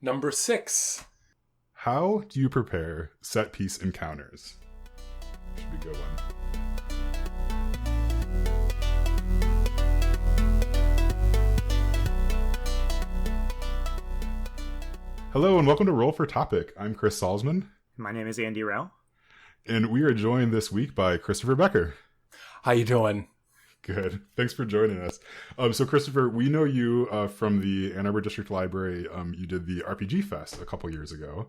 Number 6. How do you prepare set piece encounters? Should be a good one. Hello and welcome to Roll for Topic. I'm Chris Salzman. My name is Andy Rao. And we are joined this week by Christopher Becker. How you doing? Good. Thanks for joining us. So Christopher, we know you from the Ann Arbor District Library. You did the RPG Fest a couple years ago.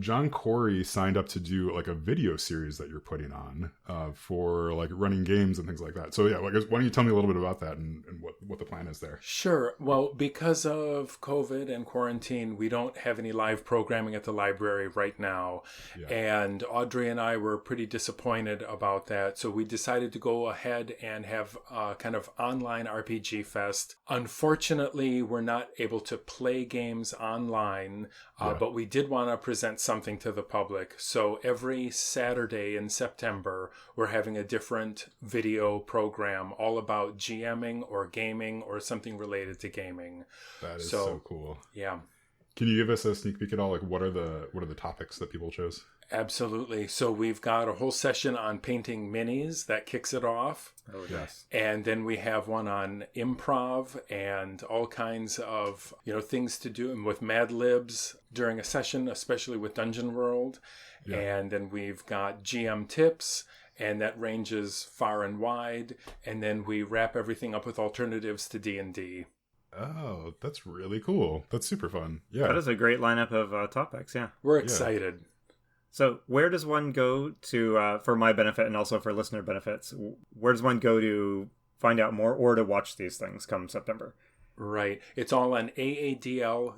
John Corey signed up to do like a video series that you're putting on for like running games and things like that. So yeah, why don't you tell me a little bit about that and what the plan is there? Sure. Well, because of COVID and quarantine, we don't have any live programming at the library right now. Yeah. And Audrey and I were pretty disappointed about that. So we decided to go ahead and have a kind of online RPG Fest. Unfortunately, we're not able to play games online, but we did want to present something to the public. So every Saturday in September, we're having a different video program all about GMing or gaming or something related to gaming. That is so cool. Yeah. Can you give us a sneak peek at all? Like what are the topics that people chose? Absolutely. So we've got a whole session on painting minis that kicks it off. Oh, yes. And then we have one on improv and all kinds of, things to do and with Mad Libs during a session, especially with Dungeon World. Yeah. And then we've got GM tips, and that ranges far and wide. And then we wrap everything up with alternatives to D&D. Oh, that's really cool. That's super fun. Yeah. That is a great lineup of topics, yeah. We're excited. Yeah. So where does one go to, for my benefit and also for listener benefits, where does one go to find out more or to watch these things come September? Right. It's all on aadl.tv,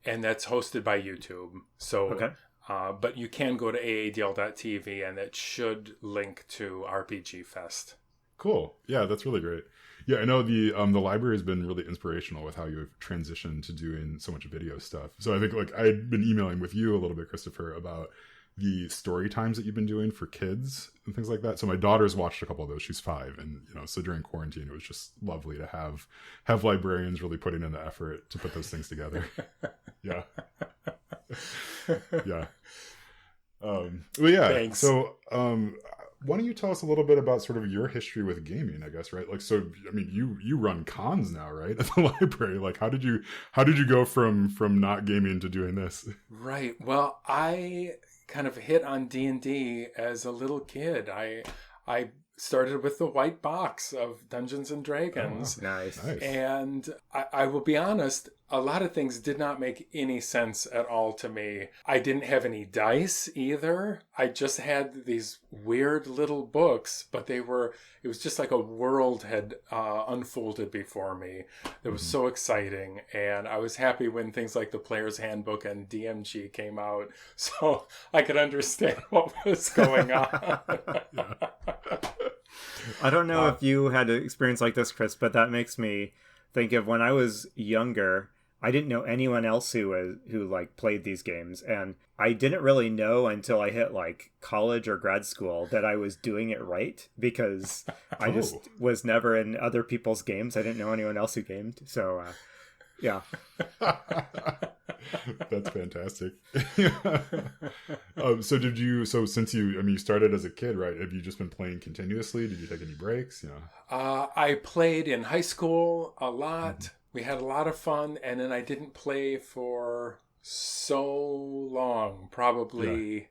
and that's hosted by YouTube. So, okay. But you can go to aadl.tv, and it should link to RPG Fest. Cool. Yeah, that's really great. Yeah, I know the library has been really inspirational with how you've transitioned to doing so much video stuff. So I think I'd been emailing with you a little bit, Christopher, about the story times that you've been doing for kids and things like that. So my daughter's watched a couple of those. She's 5, and so during quarantine, it was just lovely to have librarians really putting in the effort to put those things together. Yeah, yeah. Well, yeah. Thanks. So, why don't you tell us a little bit about sort of your history with gaming, I guess, right? Like, so, I mean, you run cons now, right? At the library. Like, how did you go from not gaming to doing this? Right. Well, I kind of hit on D&D as a little kid. I started with the white box of Dungeons and Dragons. Oh, nice. And I will be honest, a lot of things did not make any sense at all to me. I didn't have any dice either. I just had these weird little books, but it was just like a world had unfolded before me. It was so exciting. And I was happy when things like the Player's Handbook and DMG came out, so I could understand what was going on. I don't know if you had an experience like this, Chris, but that makes me think of when I was younger. I didn't know anyone else who played these games, and I didn't really know until I hit like college or grad school that I was doing it right, because I just was never in other people's games. I didn't know anyone else who gamed, so yeah. That's fantastic. So since you started as a kid, right? Have you just been playing continuously? Did you take any breaks? I played in high school a lot. Mm-hmm. We had a lot of fun, and then I didn't play for so long, probably,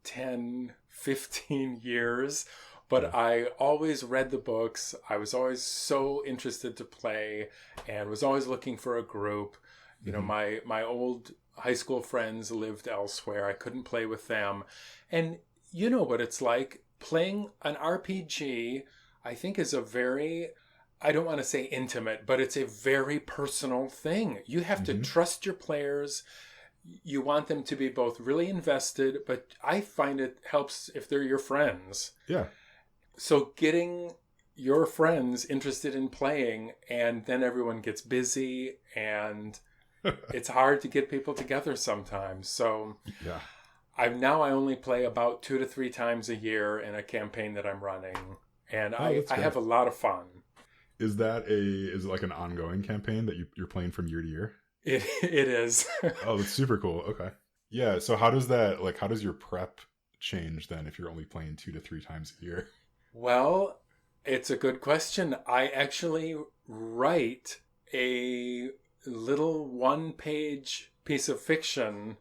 10, 15 years. But I always read the books. I was always so interested to play and was always looking for a group. My old high school friends lived elsewhere. I couldn't play with them. And you know what it's like. Playing an RPG, I think, is a very, I don't want to say intimate, but it's a very personal thing. You have to trust your players. You want them to be both really invested, but I find it helps if they're your friends. Yeah. So getting your friends interested in playing, and then everyone gets busy, and it's hard to get people together sometimes. So yeah, I only play about 2 to 3 times a year in a campaign that I'm running, and I have a lot of fun. Is it like an ongoing campaign that you're playing from year to year? It is. Oh, that's super cool. Okay. Yeah. So how does your prep change then if you're only playing 2 to 3 times a year? Well, it's a good question. I actually write a little one-page piece of fiction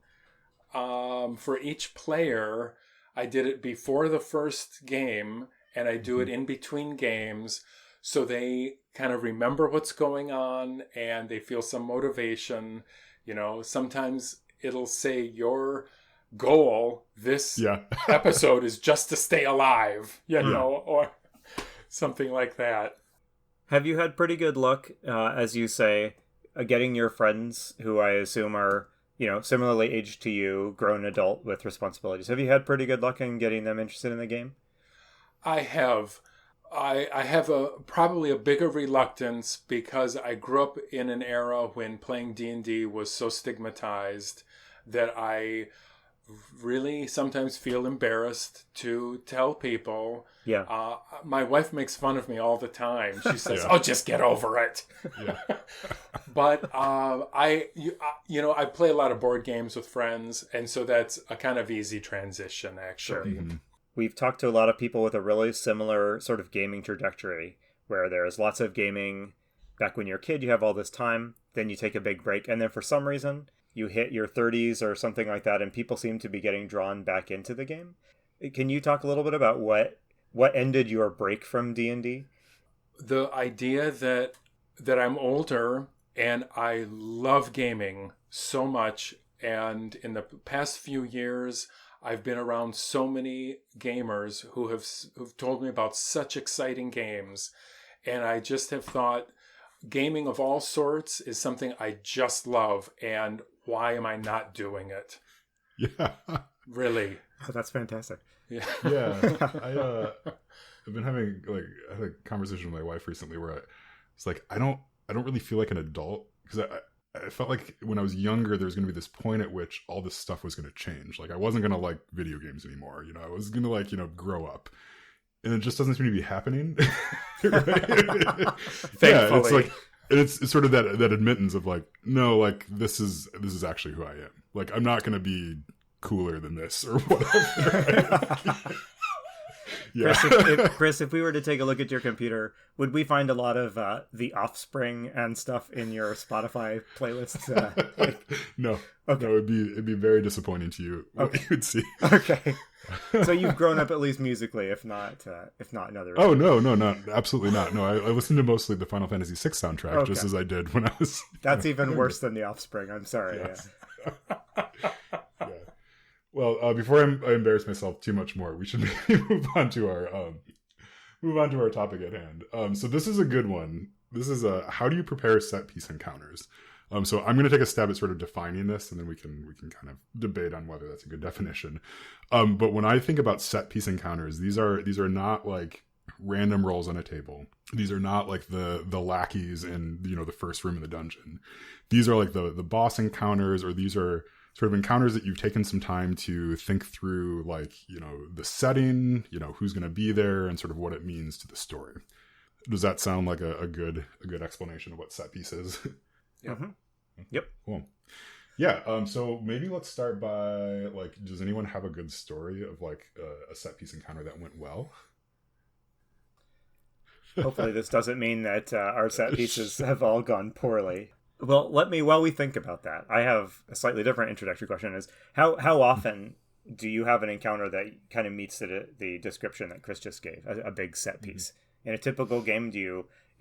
for each player. I did it before the first game, and I do it in between games, so they kind of remember what's going on and they feel some motivation. Sometimes it'll say your goal this episode is just to stay alive, or something like that. Have you had pretty good luck, as you say, getting your friends, who I assume are, similarly aged to you, grown adult with responsibilities? Have you had pretty good luck in getting them interested in the game? I have. I have probably a bigger reluctance because I grew up in an era when playing D&D was so stigmatized that I really sometimes feel embarrassed to tell people. Yeah. My wife makes fun of me all the time. She says, "Oh, just get over it." Yeah. But I play a lot of board games with friends, and so that's a kind of easy transition, actually. Sure. Mm-hmm. We've talked to a lot of people with a really similar sort of gaming trajectory, where there's lots of gaming back when you're a kid, you have all this time, then you take a big break, and then for some reason you hit your 30s or something like that, and people seem to be getting drawn back into the game. Can you talk a little bit about what ended your break from D&D? The idea that I'm older and I love gaming so much, and in the past few years I've been around so many gamers who've told me about such exciting games, and I just have thought gaming of all sorts is something I just love, and why am I not doing it? Yeah. Really. Oh, that's fantastic. Yeah. Yeah. I've been having I had a conversation with my wife recently where it's like I don't really feel like an adult, because I felt like when I was younger there was going to be this point at which all this stuff was going to change. Like I wasn't going to like video games anymore. I was going to grow up, and it just doesn't seem to be happening. Thankfully. Yeah, it's like it's sort of that admittance of like, no, like this is actually who I am. Like I'm not going to be cooler than this or whatever. Yeah. Chris, if we were to take a look at your computer, would we find a lot of The Offspring and stuff in your Spotify playlist? No. Okay. No, it'd be very disappointing to you what you would see. Okay. So you've grown up at least musically, if not in other. Oh no, absolutely not. No, I listened to mostly the Final Fantasy VI soundtrack, just as I did when I was. That's even worse than The Offspring. I'm sorry. Yes. Yeah. Well, before I embarrass myself too much more, we should maybe move on to our topic at hand. So this is a good one. This is how do you prepare set piece encounters? So I'm going to take a stab at sort of defining this, and then we can kind of debate on whether that's a good definition. But when I think about set piece encounters, these are not like random rolls on a table. These are not like the lackeys in the first room in the dungeon. These are like the boss encounters, or these are sort of encounters that you've taken some time to think through, like, the setting, who's going to be there, and sort of what it means to the story. Does that sound like a good explanation of what set piece is? Yeah. Mm-hmm. Yep. Cool. Yeah. So maybe let's start by like, does anyone have a good story of like a set piece encounter that went well? Hopefully this doesn't mean that our set pieces have all gone poorly. Well, while we think about that, I have a slightly different introductory question. Is how often do you have an encounter that kind of meets the description that Chris just gave, a big set piece? Mm-hmm. In a typical game,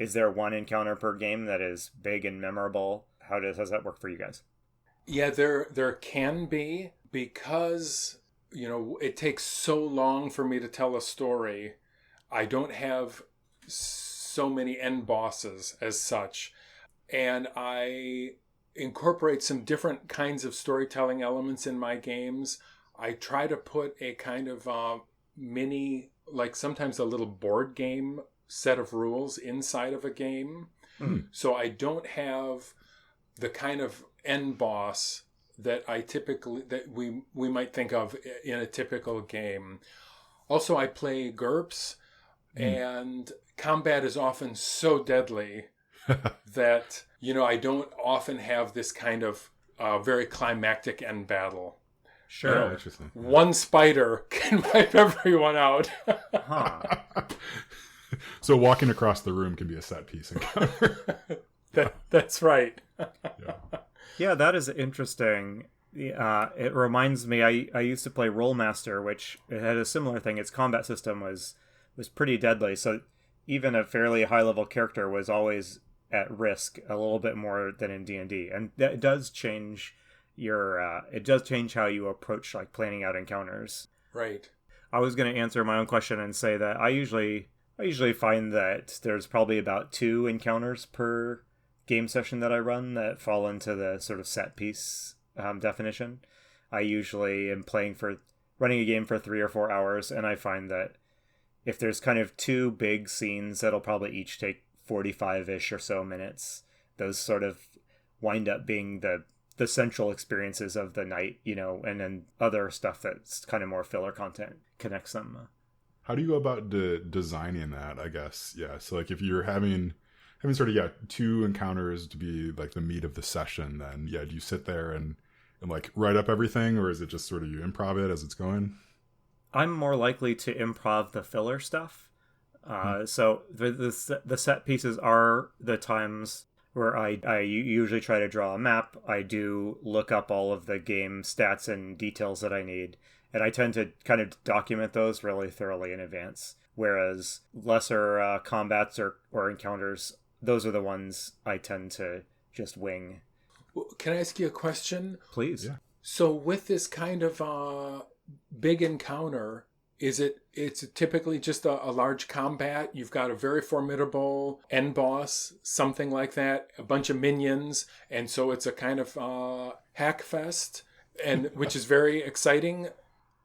is there one encounter per game that is big and memorable? How does that work for you guys? Yeah, there can be, because it takes so long for me to tell a story. I don't have so many end bosses as such. And I incorporate some different kinds of storytelling elements in my games. I try to put a kind of mini, like sometimes a little board game set of rules inside of a game. Mm. So I don't have the kind of end boss that we might think of in a typical game. Also, I play GURPS. And combat is often so deadly that, I don't often have this kind of very climactic end battle. Sure. Interesting. One spider can wipe everyone out. Huh. So walking across the room can be a set piece encounter. That's right. Yeah, that is interesting. It reminds me, I used to play Rollmaster, which it had a similar thing. Its combat system was pretty deadly, so even a fairly high-level character was always at risk a little bit more than in D&D. And that does change it does change how you approach like planning out encounters. Right. I was going to answer my own question and say that I usually find that there's probably about 2 encounters per game session that I run that fall into the sort of set piece definition. I usually am running a game for 3 or 4 hours, and I find that if there's kind of 2 big scenes that'll probably each take 45-ish or so minutes, those sort of wind up being the central experiences of the night, and then other stuff that's kind of more filler content connects them. How do you go about designing that, I guess? Yeah, so like if you're having sort of 2 encounters to be like the meat of the session, then do you sit there and like write up everything, or is it just sort of you improv it as it's going? I'm more likely to improv the filler stuff. So the set pieces are the times where I usually try to draw a map. I do look up all of the game stats and details that I need, and I tend to kind of document those really thoroughly in advance. Whereas lesser combats or encounters, those are the ones I tend to just wing. Can I ask you a question? Please. Yeah. So with this kind of big encounter, it's typically just a large combat? You've got a very formidable end boss, something like that, a bunch of minions, and so it's a kind of hack fest, and which is very exciting.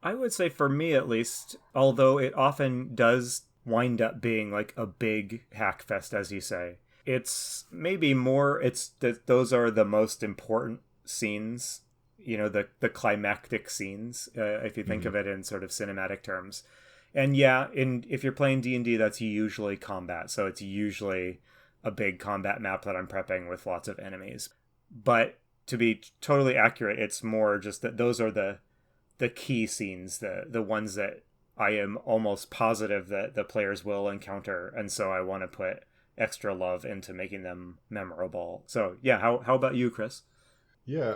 I would say for me at least, although it often does wind up being like a big hack fest, as you say, it's maybe more, it's that those are the most important scenes, the climactic scenes, if you think of it in sort of cinematic terms. And if you're playing D&D, that's usually combat, so it's usually a big combat map that I'm prepping with lots of enemies. But to be totally accurate, it's more just that those are the key scenes, the ones that I am almost positive that the players will encounter, and so I want to put extra love into making them memorable. So how about you, Chris? Yeah,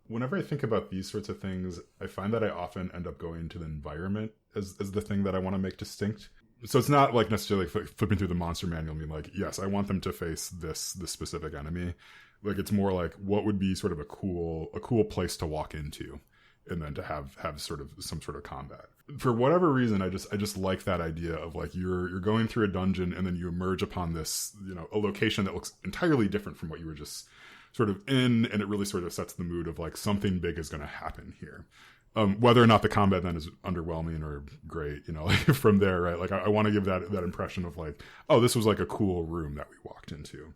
whenever I think about these sorts of things, I find that I often end up going to the environment as the thing that I want to make distinct. So it's not like necessarily flipping through the monster manual and being like, yes, I want them to face this specific enemy. Like it's more like what would be sort of a cool place to walk into, and then to have sort of some sort of combat. For whatever reason, I just like that idea of like you're going through a dungeon and then you emerge upon this, a location that looks entirely different from what you were just sort of in, and it really sort of sets the mood of like something big is going to happen here. Whether or not the combat then is underwhelming or great, like from there, right? Like I want to give that impression of like, oh, this was like a cool room that we walked into.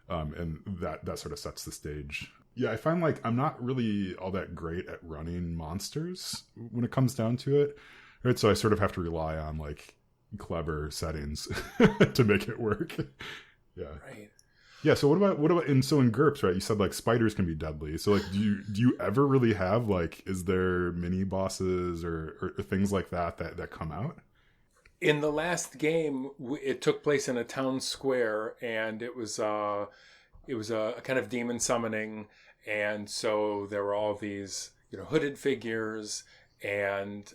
And that sort of sets the stage. Yeah, I find like I'm not really all that great at running monsters when it comes down to it. Right. So I sort of have to rely on like clever settings to make it work. Yeah. Right. Yeah, so what about in GURPS, right? You said like spiders can be deadly. So like do you ever really have like, is there mini bosses or things like that come out? In the last game, it took place in a town square, and it was a kind of demon summoning, and so there were all these hooded figures and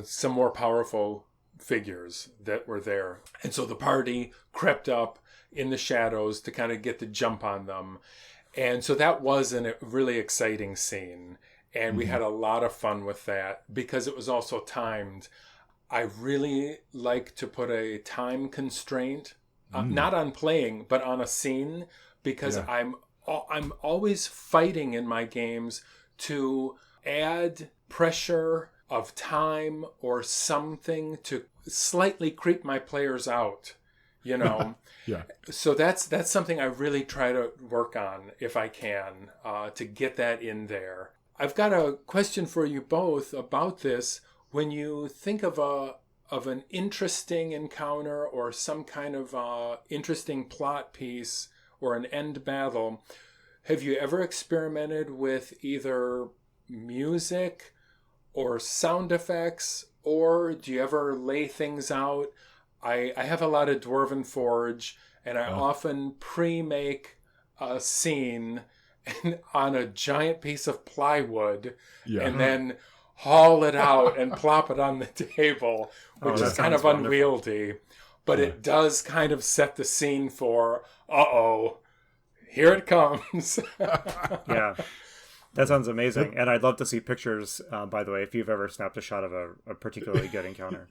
some more powerful figures that were there, and so the party crept up in the shadows to kind of get the jump on them, and so that was a really exciting scene, and we had a lot of fun with that because it was also timed. I really like to put a time constraint, not on playing, but on a scene, because I'm always fighting in my games to add pressure of time or something to slightly creep my players out, Yeah. So that's something I really try to work on if I can, to get that in there. I've got a question for you both about this. When you think of of an interesting encounter or some kind of interesting plot piece or an end battle, have you ever experimented with either music or sound effects, or do you ever lay things out? I have a lot of Dwarven Forge, and I often pre-make a scene on a giant piece of plywood and then haul it out and plop it on the table, which is kind of unwieldy. But it does kind of set the scene for, here it comes. Yeah. That sounds amazing. And I'd love to see pictures, by the way, if you've ever snapped a shot of a particularly good encounter.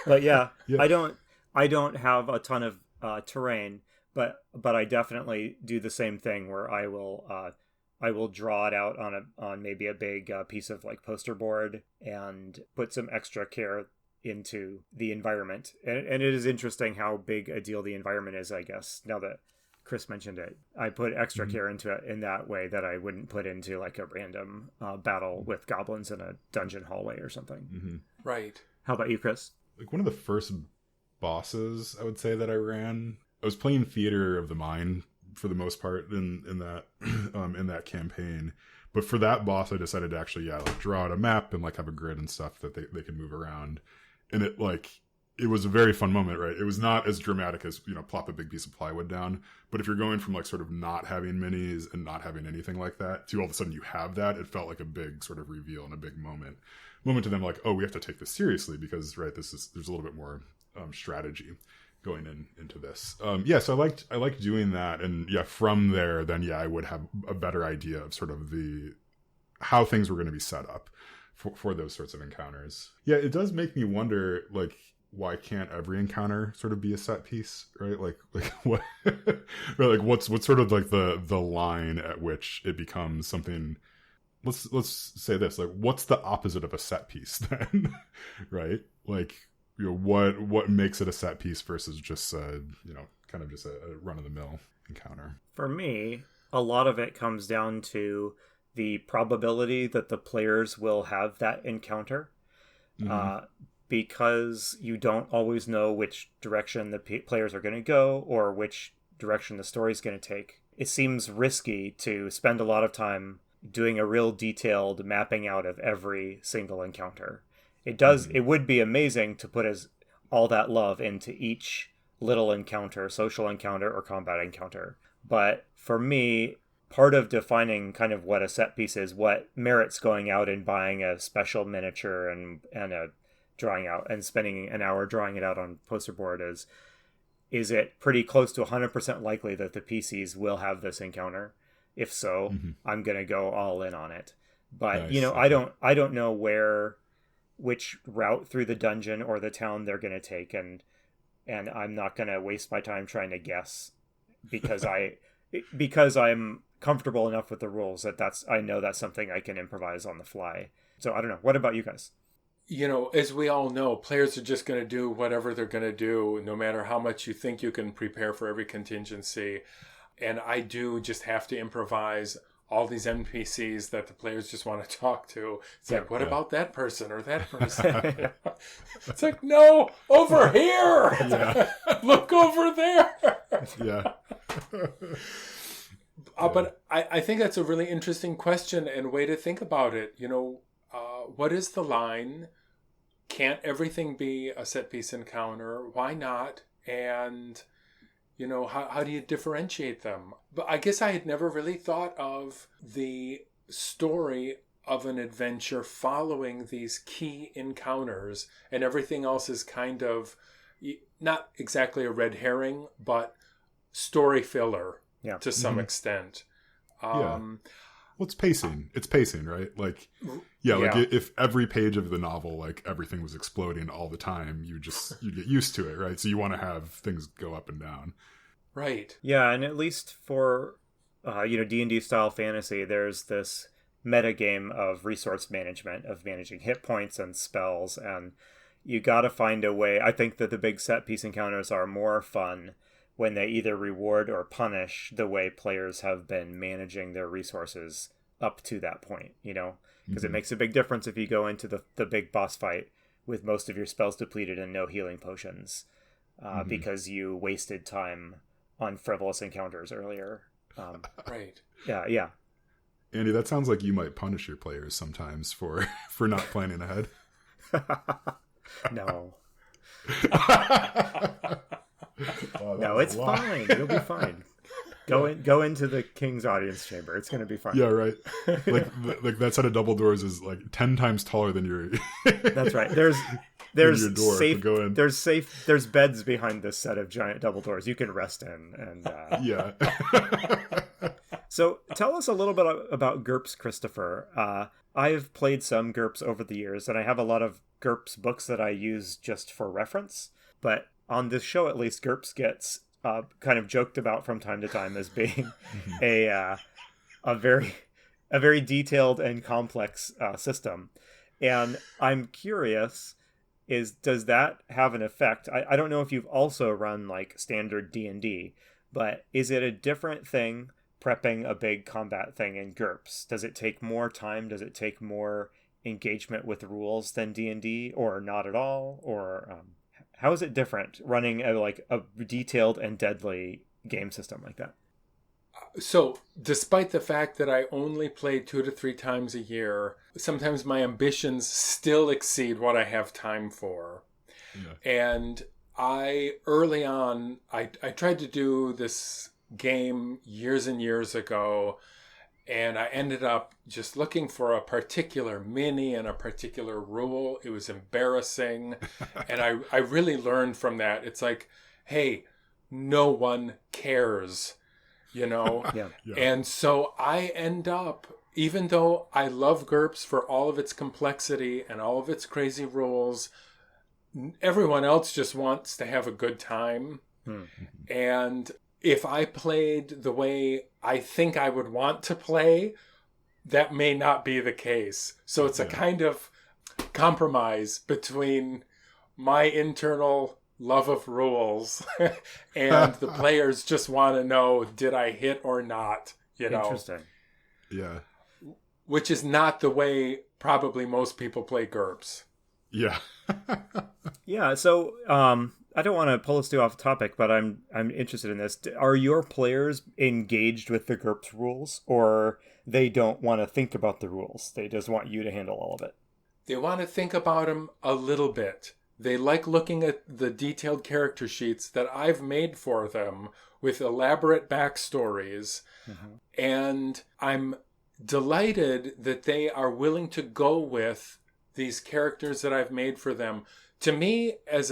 But yeah, I don't have a ton of terrain, but I definitely do the same thing where I will draw it out on maybe a big piece of like poster board and put some extra care into the environment. And it is interesting how big a deal the environment is, I guess, now that Chris mentioned it. I put extra care into it in that way that I wouldn't put into like a random battle with goblins in a dungeon hallway or something. Right. How about you, Chris? Like one of the first bosses I would say that I ran, I was playing Theater of the Mind for the most part in that in that campaign. But for that boss, I decided to actually like draw out a map and like have a grid and stuff that they can move around. And it was a very fun moment, right? It was not as dramatic as, plop a big piece of plywood down. But if you're going from like sort of not having minis and not having anything like that to all of a sudden you have that, it felt like a big sort of reveal and a big moment to them, like, oh, we have to take this seriously because, right, there's a little bit more strategy going into this. So I liked doing that. And from there, then I would have a better idea of sort of how things were going to be set up for those sorts of encounters. Yeah, it does make me wonder, like, why can't every encounter sort of be a set piece, right? Like what, right, like what's sort of like the line at which it becomes something. Let's say this, like, what's the opposite of a set piece then, right? Like, what makes it a set piece versus just kind of just a run of the mill encounter? For me, a lot of it comes down to the probability that the players will have that encounter. Because you don't always know which direction the players are going to go or which direction the story is going to take. It seems risky to spend a lot of time doing a real detailed mapping out of every single encounter. It would be amazing to put all that love into each little encounter, social encounter or combat encounter. But for me, part of defining kind of what a set piece is, what merits going out and buying a special miniature and a drawing out and spending an hour drawing it out on poster board is it pretty close to 100% likely that the PCs will have this encounter? If so, I'm going to go all in on it. But, nice. I don't know which route through the dungeon or the town they're going to take. And I'm not going to waste my time trying to guess because I'm comfortable enough with the rules that I know that's something I can improvise on the fly. So I don't know. What about you guys? As we all know, players are just going to do whatever they're going to do, no matter how much you think you can prepare for every contingency. And I do just have to improvise all these NPCs that the players just want to talk to. It's like, what about that person or that person? It's like, no, over here. Look over there. Yeah. But I think that's a really interesting question and way to think about it. What is the line? Can't everything be a set piece encounter? Why not? And, how do you differentiate them? But I guess I had never really thought of the story of an adventure following these key encounters, and everything else is kind of not exactly a red herring, but story filler to some extent. Well, it's pacing. It's pacing, right? Like, like if every page of the novel, like everything was exploding all the time, you get used to it, right? So you want to have things go up and down. Right. Yeah, and at least for, D&D style fantasy, there's this metagame of resource management, of managing hit points and spells, and you got to find a way. I think that the big set piece encounters are more fun when they either reward or punish the way players have been managing their resources up to that point, because it makes a big difference if you go into the big boss fight with most of your spells depleted and no healing potions, because you wasted time on frivolous encounters earlier. Right. Yeah. Andy, that sounds like you might punish your players sometimes for not planning ahead. No. Oh, No, it's fine. You'll be fine. Go into the king's audience chamber. It's going to be fine. Yeah, right. Like that set of double doors is like 10 times taller than your. That's right. There's your door, safe. go in. There's beds behind this set of giant double doors you can rest in, and Yeah. So tell us a little bit about GURPS, Christopher. I've played some GURPS over the years, and I have a lot of GURPS books that I use just for reference. But on this show, at least, GURPS gets kind of joked about from time to time as being a very detailed and complex system. And I'm curious, does that have an effect? I don't know if you've also run like standard D&D, but is it a different thing prepping a big combat thing in GURPS? Does it take more time? Does it take more engagement with rules than D&D, or not at all? Or how is it different running a detailed and deadly game system like that? So, despite the fact that I only play 2 to 3 times a year, sometimes my ambitions still exceed what I have time for. Yeah. And early on, I tried to do this game years and years ago, and I ended up just looking for a particular mini and a particular rule. It was embarrassing. And I really learned from that. It's like, hey, no one cares, Yeah. And so I end up, even though I love GURPS for all of its complexity and all of its crazy rules, everyone else just wants to have a good time. And if I played the way I think I would want to play, that may not be the case. So it's a kind of compromise between my internal love of rules and the players just want to know, did I hit or not? Interesting. Yeah. Which is not the way probably most people play GURPS. Yeah. Yeah. So, I don't want to pull us too off topic, but I'm interested in this. Are your players engaged with the GURPS rules, or they don't want to think about the rules? They just want you to handle all of it. They want to think about them a little bit. They like looking at the detailed character sheets that I've made for them with elaborate backstories. Mm-hmm. And I'm delighted that they are willing to go with these characters that I've made for them. To me, as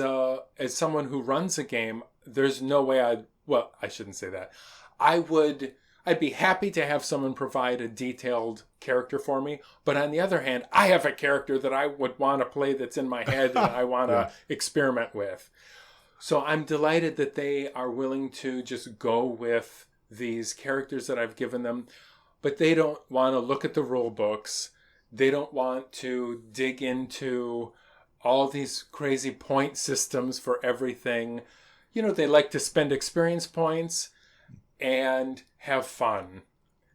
someone who runs a game, there's no way I shouldn't say that. I'd be happy to have someone provide a detailed character for me. But on the other hand, I have a character that I would want to play that's in my head and I want to experiment with. So I'm delighted that they are willing to just go with these characters that I've given them. But they don't want to look at the rule books. They don't want to dig into all these crazy point systems for everything. They like to spend experience points and have fun.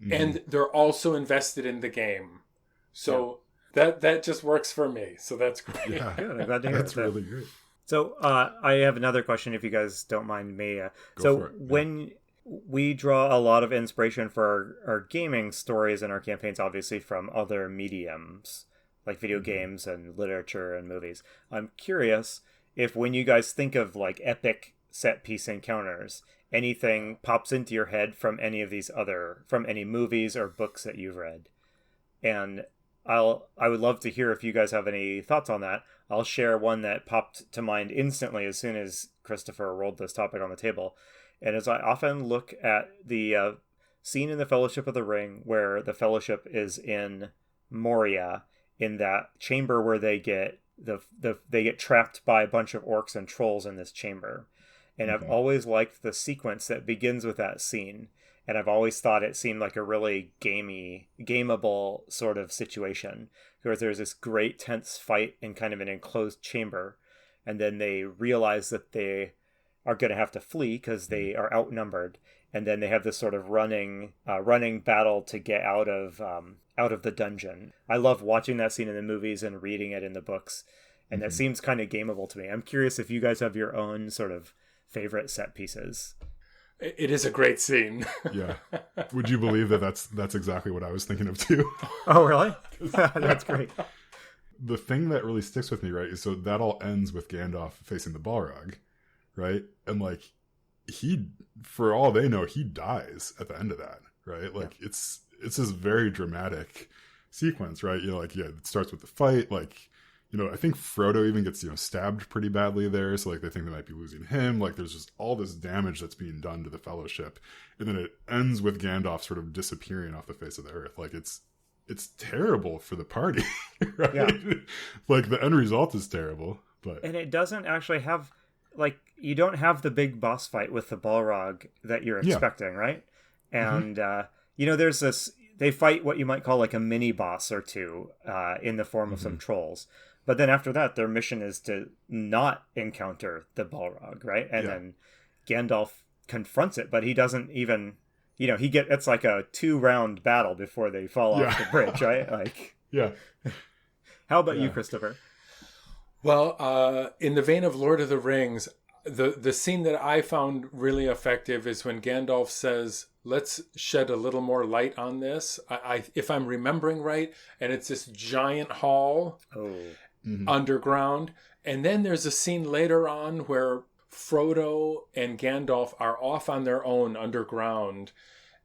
Mm-hmm. And they're also invested in the game. So that just works for me. So that's great. Yeah, good. I'm glad to hear that's really great. So I have another question, if you guys don't mind me. When we draw a lot of inspiration for our gaming stories and our campaigns, obviously, from other mediums, like video games and literature and movies. I'm curious if when you guys think of like epic set piece encounters, anything pops into your head from any of these from any movies or books that you've read. And I would love to hear if you guys have any thoughts on that. I'll share one that popped to mind instantly as soon as Christopher rolled this topic on the table. And as I often look at the scene in the Fellowship of the Ring where the Fellowship is in Moria, in that chamber where they get they get trapped by a bunch of orcs and trolls in this chamber. And I've always liked the sequence that begins with that scene. And I've always thought it seemed like a really gameable sort of situation, where there's this great tense fight in kind of an enclosed chamber. And then they realize that they are going to have to flee because they are outnumbered. And then they have this sort of running battle to get out of the dungeon. I love watching that scene in the movies and reading it in the books. And that seems kind of gameable to me. I'm curious if you guys have your own sort of favorite set pieces. It is a great scene. Yeah. Would you believe that that's exactly what I was thinking of too? Oh, really? That's great. The thing that really sticks with me, right, is so that all ends with Gandalf facing the Balrog, right? And like he, for all they know, he dies at the end of that, right? Like it's this very dramatic sequence, right? You know, like, yeah, it starts with the fight, like, you know, I think Frodo even gets, you know, stabbed pretty badly there. So like they think they might be losing him. Like there's just all this damage that's being done to the Fellowship. And then it ends with Gandalf sort of disappearing off the face of the earth. Like it's terrible for the party, right? Yeah. Like the end result is terrible, but. And it doesn't actually have, like, you don't have the big boss fight with the Balrog that you're expecting, right? And, you know, there's this, they fight what you might call like a mini boss or two in the form of some trolls. But then after that, their mission is to not encounter the Balrog, right? And then Gandalf confronts it, but he doesn't even, you know, it's like a 2-round battle before they fall off the bridge, right? Like, How about you, Christopher? Well, in the vein of Lord of the Rings, the scene that I found really effective is when Gandalf says, let's shed a little more light on this. If I'm remembering right, and it's this giant hall. Underground. And then there's a scene later on where Frodo and Gandalf are off on their own underground.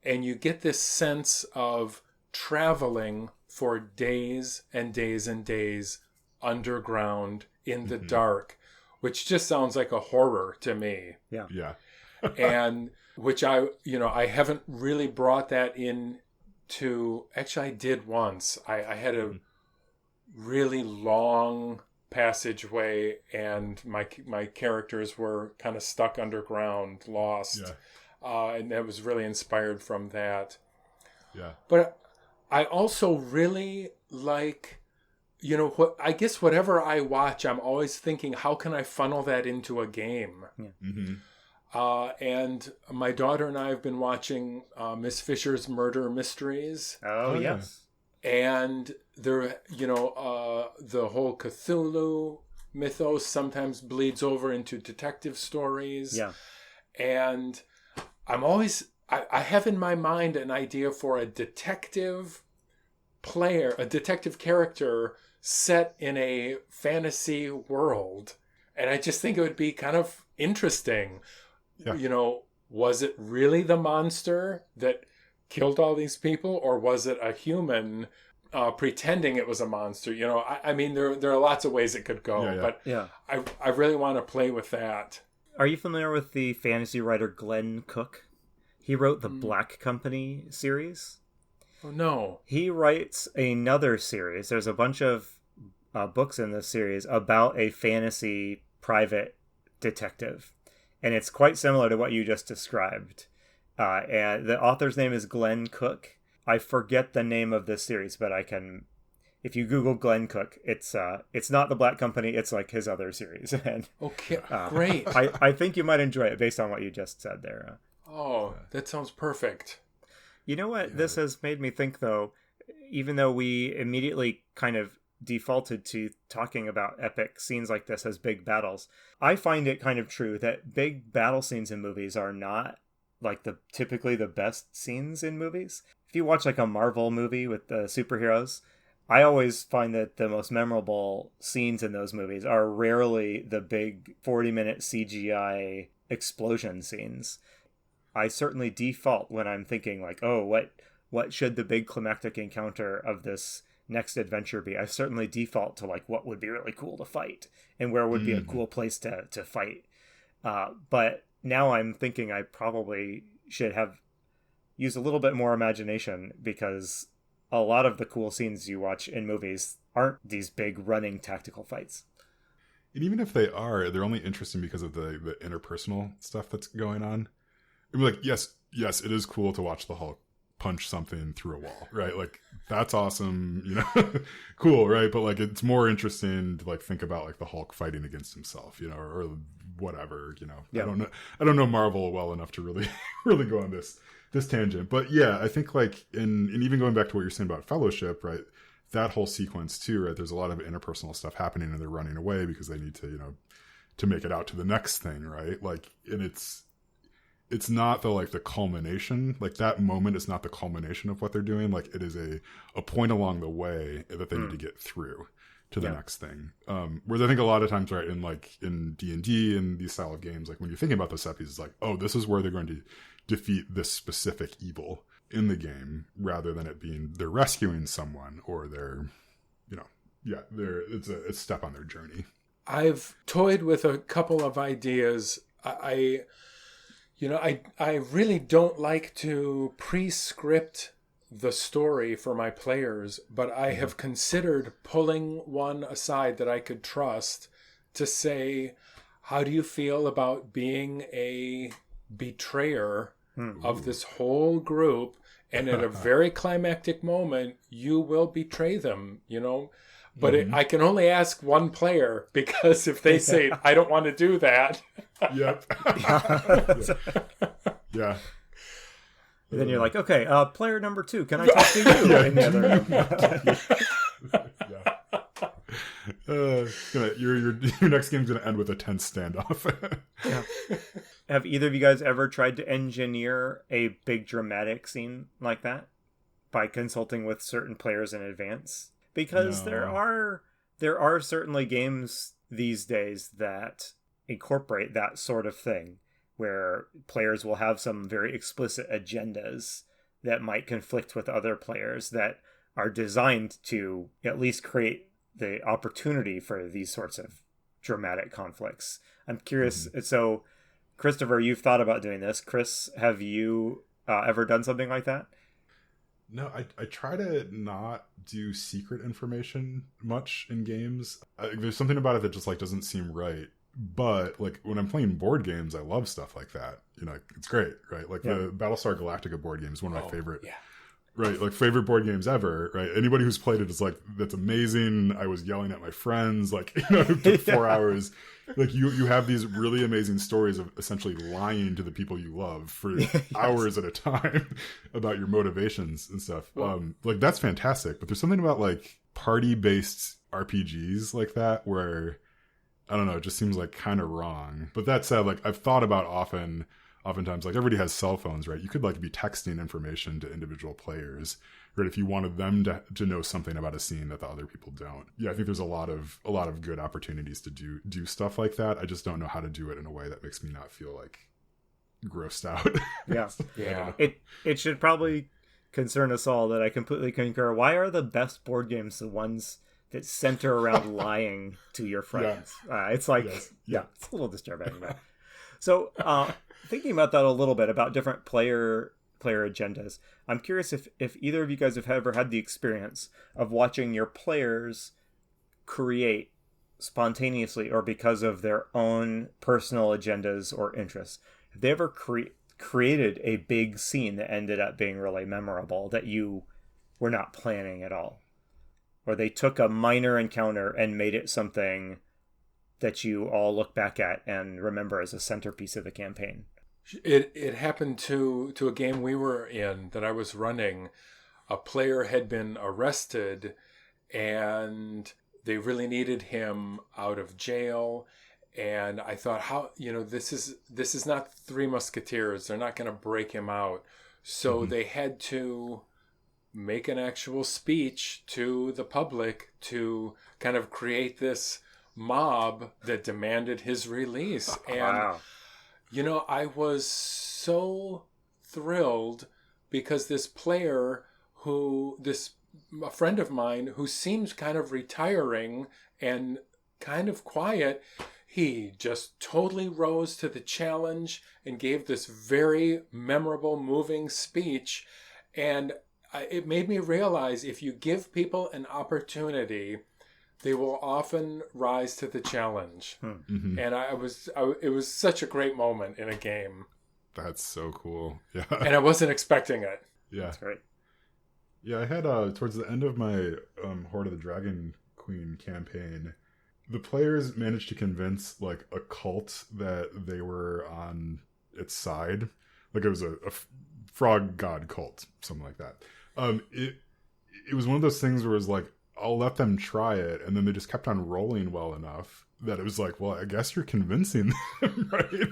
And you get this sense of traveling for days and days and days underground in the dark, which just sounds like a horror to me. Yeah. And which I haven't really brought that in to, actually I did once. I had a really long passageway and my characters were kind of stuck underground, lost. And that was really inspired from that. But I also really like, you know, I guess whatever I watch, I'm always thinking, how can I funnel that into a game? And my daughter and I have been watching Miss Fisher's Murder Mysteries. Oh yes. And there, you know, the whole Cthulhu mythos sometimes bleeds over into detective stories. And I'm always, I have in my mind an idea for a detective player, a detective character set in a fantasy world. And I just think it would be kind of interesting. You know, was it really the monster that killed all these people, or was it a human pretending it was a monster? You know, I mean, there are lots of ways it could go, but I really want to play with that. Are you familiar with the fantasy writer Glenn Cook? He wrote the Black Company series. Oh, no. He writes another series. There's a bunch of books in this series about a fantasy private detective. And it's quite similar to what you just described. And the author's name is Glenn Cook. I forget the name of this series, but I can, if you Google Glenn Cook, it's not the Black Company, it's like his other series. And, okay, great. I think you might enjoy it based on what you just said there. Oh, that sounds perfect. You know what this has made me think, though, even though we immediately kind of defaulted to talking about epic scenes like this as big battles, I find it kind of true that big battle scenes in movies are not like typically the best scenes in movies. If you watch like a Marvel movie with the superheroes, I always find that the most memorable scenes in those movies are rarely the big 40-minute CGI explosion scenes. I certainly default when I'm thinking like, oh, what should the big climactic encounter of this next adventure be? I certainly default to like what would be really cool to fight and where would be a cool place to fight. But now I'm thinking I probably should have used a little bit more imagination, because a lot of the cool scenes you watch in movies aren't these big running tactical fights. And even if they are, they're only interesting because of the interpersonal stuff that's going on. I mean, like, yes, it is cool to watch the Hulk punch something through a wall, right? Like, that's awesome, you know, cool, right? But like, it's more interesting to like think about like the Hulk fighting against himself, you know, or whatever, you know. I don't know Marvel well enough to really really go on this tangent, but yeah, I think like in even going back to what you're saying about Fellowship, right? that whole sequence too, right? There's a lot of interpersonal stuff happening, and they're running away because they need to, you know, to make it out to the next thing, right? Like, and it's not the culmination, like that moment is not the culmination of what they're doing. Like, it is a point along the way that they need to get through to the next thing. Whereas I think a lot of times, right, in D&D and these style of games, like when you're thinking about the set pieces, like, oh, this is where they're going to defeat this specific evil in the game, rather than it being they're rescuing someone or they're, you know, it's a step on their journey. I've toyed with a couple of ideas. I really don't like to pre-script the story for my players, but I have considered pulling one aside that I could trust to say, how do you feel about being a betrayer of this whole group? And at a very climactic moment, you will betray them, you know? But I can only ask one player, because if they say, I don't want to do that. Yep. Yeah. Then you're like, okay, player number 2, can I talk to you? In the other room. Your next game's gonna end with a tense standoff. Yeah. Have either of you guys ever tried to engineer a big dramatic scene like that by consulting with certain players in advance? Because there are certainly games these days that incorporate that sort of thing, where players will have some very explicit agendas that might conflict with other players that are designed to at least create the opportunity for these sorts of dramatic conflicts. I'm curious. So, Christopher, you've thought about doing this. Chris, have you ever done something like that? No, I try to not do secret information much in games. There's something about it that just doesn't seem right. But when I'm playing board games, I love stuff like that. You know, it's great, right? The Battlestar Galactica board game is one of my favorite. Yeah. Right, favorite board games ever, right? Anybody who's played it is that's amazing. I was yelling at my friends, it took 4 hours. You have these really amazing stories of essentially lying to the people you love for hours at a time about your motivations and stuff. Well, that's fantastic. But there's something about party-based RPGs like that where, I don't know, it just seems kind of wrong. But that said, I've thought about oftentimes, everybody has cell phones, right? You could be texting information to individual players, right? If you wanted them to know something about a scene that the other people don't. Yeah, I think there's a lot of good opportunities to do stuff like that. I just don't know how to do it in a way that makes me not feel grossed out. Yeah. It should probably concern us all that I completely concur. Why are the best board games the ones that center around lying to your friends? It's it's a little disturbing. But. So, thinking about that a little bit, about different player agendas, I'm curious if either of you guys have ever had the experience of watching your players create spontaneously or because of their own personal agendas or interests. Have they ever created a big scene that ended up being really memorable that you were not planning at all? Or they took a minor encounter and made it something that you all look back at and remember as a centerpiece of the campaign? It happened to a game we were in that I was running. A player had been arrested and they really needed him out of jail. And I thought, this is not Three Musketeers. They're not going to break him out. So they had to make an actual speech to the public to kind of create this mob that demanded his release. And I was so thrilled because this player a friend of mine who seemed kind of retiring and kind of quiet, he just totally rose to the challenge and gave this very memorable, moving speech. And it made me realize if you give people an opportunity, they will often rise to the challenge. And it was such a great moment in a game. That's so cool. Yeah. And I wasn't expecting it. Yeah. That's great. Yeah, I had, towards the end of my Horde of the Dragon Queen campaign, the players managed to convince, a cult that they were on its side. It was a frog god cult, something like that. It was one of those things where it was I'll let them try it. And then they just kept on rolling well enough that it was like, well, I guess you're convincing them, right?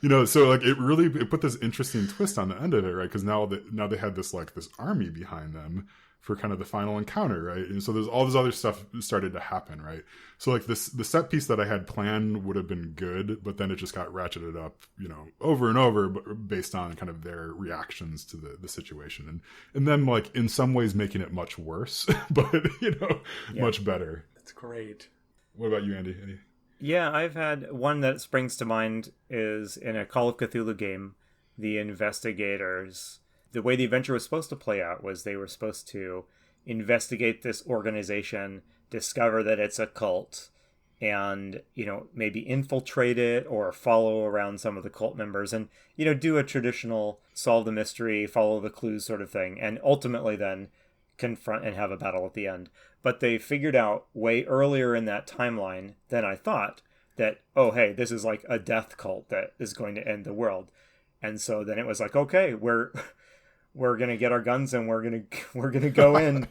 You know, so like it put this interesting twist on the end of it, right? Because now they had this like this army behind them for kind of the final encounter, right? And so there's all this other stuff started to happen, right? So like the set piece that I had planned would have been good, but then it just got ratcheted up, you know, over and over, but based on kind of their reactions to the situation, and then like in some ways making it much worse, but you know, much better. That's great. What about you, Andy? Yeah, I've had one that springs to mind is in a Call of Cthulhu game, the investigators. The way the adventure was supposed to play out was they were supposed to investigate this organization, discover that it's a cult, and, you know, maybe infiltrate it or follow around some of the cult members and, you know, do a traditional solve the mystery, follow the clues sort of thing, and ultimately then confront and have a battle at the end. But they figured out way earlier in that timeline than I thought that, oh, hey, this is like a death cult that is going to end the world. And so then it was like, okay, we're gonna get our guns and we're gonna go in,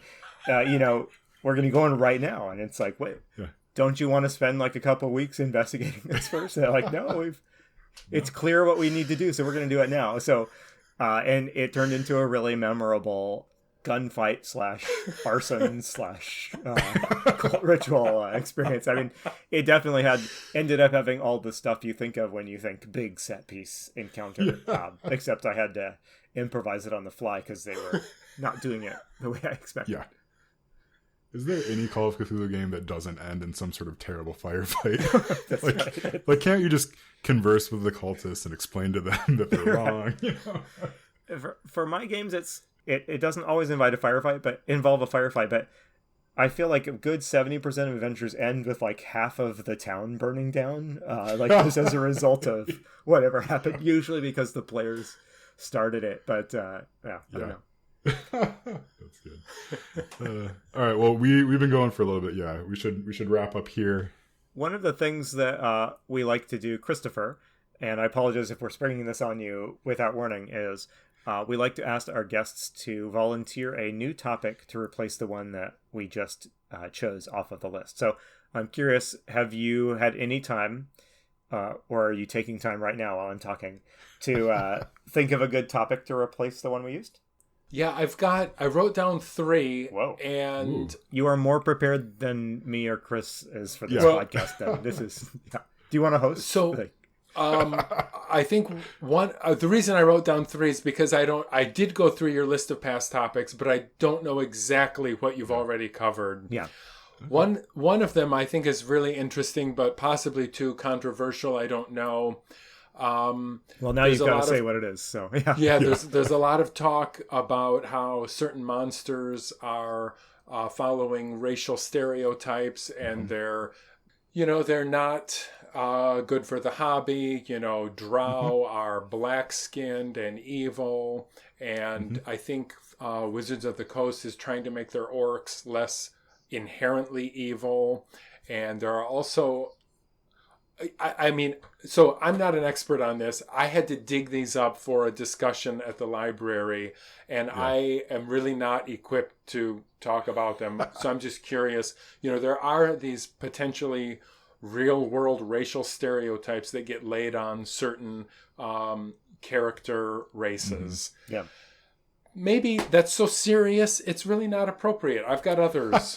you know, we're gonna go in right now. And it's like, wait, don't you want to spend like a couple of weeks investigating this first? And they're like, no, it's clear what we need to do, so we're gonna do it now. So, and it turned into a really memorable gunfight / arson / cult ritual experience. I mean, it definitely ended up having all the stuff you think of when you think big set piece encounter, except I had to improvise it on the fly because they were not doing it the way I expected. Yeah. Is there any Call of Cthulhu game that doesn't end in some sort of terrible firefight? That's right. Like, can't you just converse with the cultists and explain to them that they're wrong? You know? For my games, it doesn't always involve a firefight, but I feel like a good 70% of adventures end with like half of the town burning down, like just as a result of whatever happened, usually because the players started it. But I don't know. That's good. All right, well, we've been going for a little bit. Yeah, we should wrap up here. One of the things that we like to do, Christopher, and I apologize if we're springing this on you without warning, is we like to ask our guests to volunteer a new topic to replace the one that we just chose off of the list. So I'm curious, have you had any time, or are you taking time right now while I'm talking, to think of a good topic to replace the one we used? Yeah, I wrote down 3. Whoa. And Ooh. You are more prepared than me or Chris is for this podcast. Then this is. Yeah. Do you want to host? So, I think the reason I wrote down 3 is because I did go through your list of past topics, but I don't know exactly what you've already covered. Yeah. One of them I think is really interesting, but possibly too controversial. I don't know. Well, now you've got to say what it is. So there's a lot of talk about how certain monsters are following racial stereotypes, and they're not good for the hobby. You know, drow are black-skinned and evil, and I think Wizards of the Coast is trying to make their orcs less inherently evil, and there are also. I mean, so I'm not an expert on this. I had to dig these up for a discussion at the library, and I am really not equipped to talk about them. So I'm just curious. You know, there are these potentially real-world racial stereotypes that get laid on certain character races. Yeah. Maybe that's so serious, it's really not appropriate. I've got others.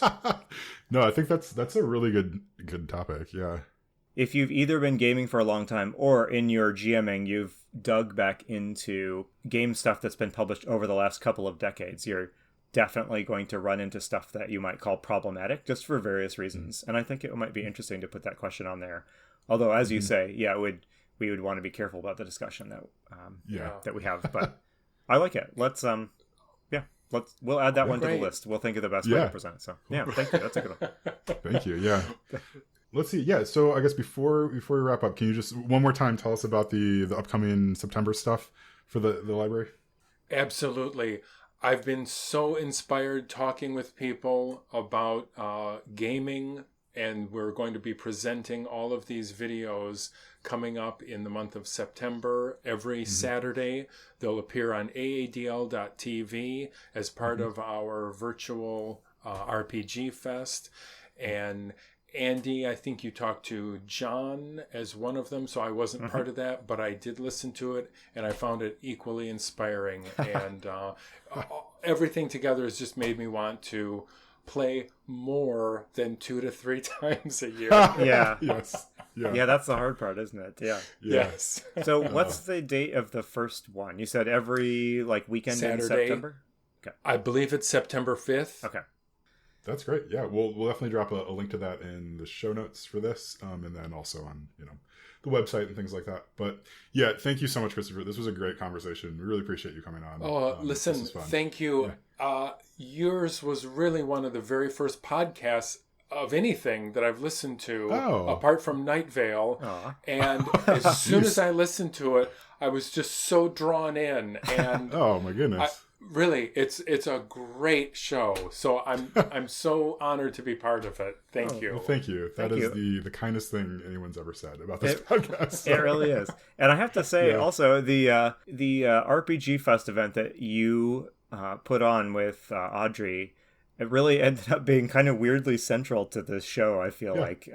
No, I think that's a really good topic. Yeah. If you've either been gaming for a long time or in your GMing, you've dug back into game stuff that's been published over the last couple of decades, you're definitely going to run into stuff that you might call problematic just for various reasons. And I think it might be interesting to put that question on there. Although, as you say, we would want to be careful about the discussion that we have. But I like it. We'll add that one to the list. We'll think of the best way to present it. So thank you. That's a good one. Thank you. Yeah. Let's see. Yeah. So I guess before we wrap up, can you just one more time tell us about the upcoming September stuff for the library? Absolutely. I've been so inspired talking with people about gaming, and we're going to be presenting all of these videos coming up in the month of September. Every Saturday, they'll appear on aadl.tv as part of our virtual RPG Fest. And Andy, I think you talked to John as one of them, so I wasn't part of that, but I did listen to it, and I found it equally inspiring. And everything together has just made me want to play more than 2 to 3 times a year. Yeah. Yes. Yeah, that's the hard part, isn't it? Yeah. Yes. So what's the date of the first one? You said every weekend Saturday. in September? Okay. I believe it's September 5th. Okay. That's great. Yeah, we'll definitely drop a link to that in the show notes for this, and then also on the website and things like that. But yeah, thank you so much, Christopher. This was a great conversation. We really appreciate you coming on. Oh, listen, thank you. Yeah. Yours was really one of the very first podcasts of anything that I've listened to, apart from Night Vale. And as soon as I listened to it, I was just so drawn in. And oh my goodness. Really, it's a great show. So I'm so honored to be part of it. Thank you. Well, thank you. That is the kindest thing anyone's ever said about this podcast. So. It really is. And I have to say also the RPG Fest event that you put on with Audrey, it really ended up being kind of weirdly central to this show. I feel like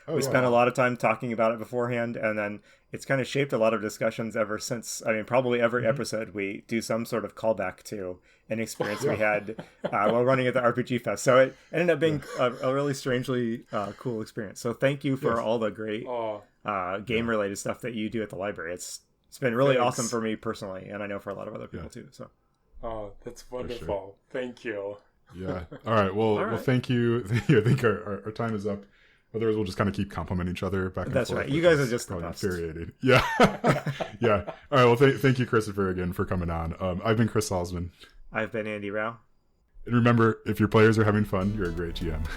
we spent a lot of time talking about it beforehand, and then it's kind of shaped a lot of discussions ever since. I mean, probably every episode we do some sort of callback to an experience we had while running at the RPG Fest. So it ended up being a really strangely cool experience. So thank you for all the great game-related stuff that you do at the library. It's been really awesome for me personally, and I know for a lot of other people too. So. Oh, that's wonderful. Sure. Thank you. Yeah. All right. Well, thank you. I think our time is up. Otherwise, we'll just kind of keep complimenting each other back and forth. That's right. You guys are just probably infuriating. Yeah. Yeah. All right. Well, thank you, Christopher, again for coming on. I've been Chris Salzman. I've been Andy Rao. And remember, if your players are having fun, you're a great GM.